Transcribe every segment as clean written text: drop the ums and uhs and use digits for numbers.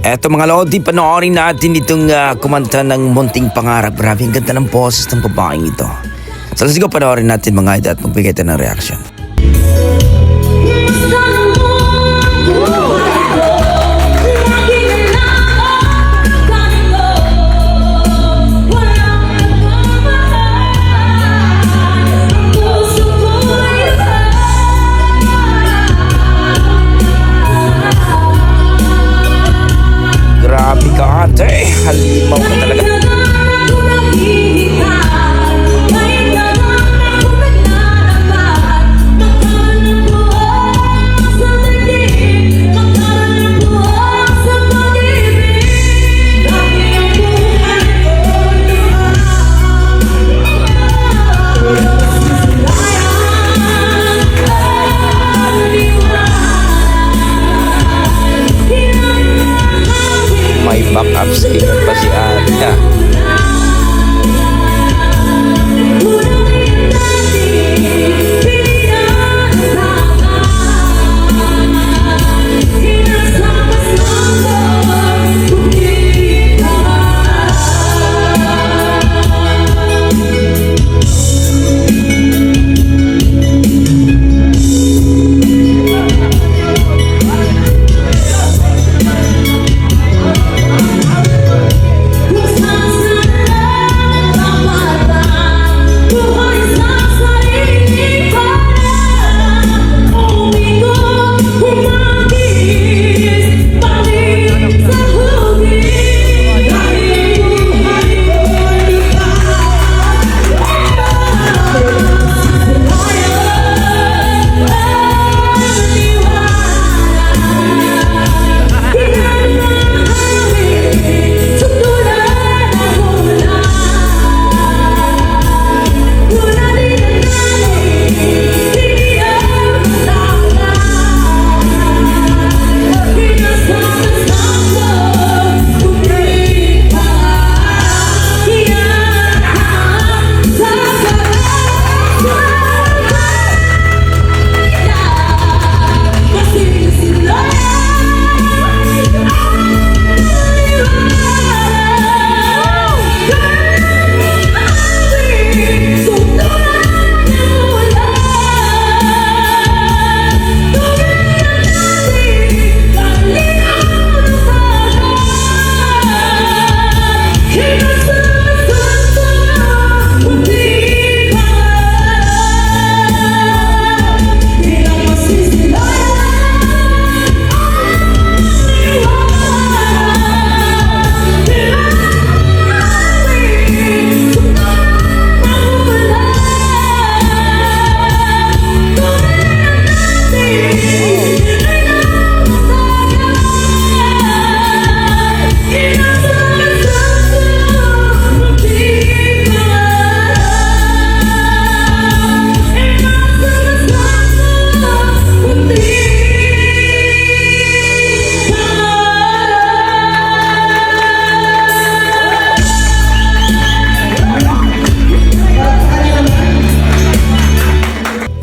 Eto mga lodi, panoorin natin itong kumanta ng Munting Pangarap. Grabe, ang ganda ng boses ng babaeng ito. So let's go, panoorin natin mga idol at magbigay tayo ng reaction. Grabe ka ate, halimaw ka talaga. May backup singer pa si ate.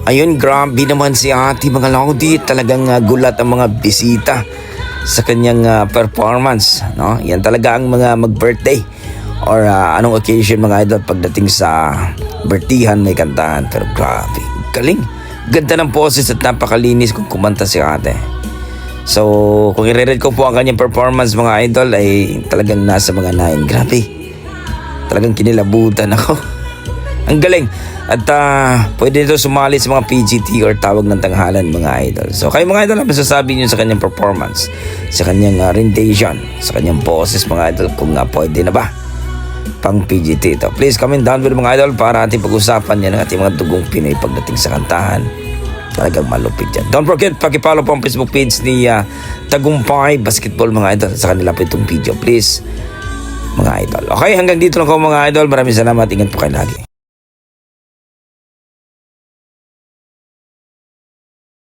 Ayun, grabe naman si ate mga lodi. Talagang gulat ang mga bisita sa kanyang performance, no? Yan talaga ang mga mag-birthday or anong occasion mga idol pagdating sa birthihan may kantahan. Pero grabe, galing. Ganda ng poses at napakalinis kung kumanta si ate. So, kung i-rate ko po ang kanyang performance mga idol ay talagang nasa mga 9. Grabe. Talagang kinilabutan ako. Ang galing. At pwede nito sumali sa mga PGT or tawag ng tanghalan mga idol. So kayo mga idol, ano masasabi nyo sa kanyang performance, sa kanyang rendition, sa kanyang boses mga idol, kung pwede na ba pang PGT ito. Please comment down below mga idol para ating pag-usapan yan ng ating mga dugong Pinoy pagdating sa kantahan. Talagang malupit yan. Don't forget, pakipollow po ang Facebook page ni Tagumpay Basketball mga idol sa kanila po itong video. Please mga idol. Okay, hanggang dito lang ko mga idol. Maraming salamat. Ingat po kayo lagi.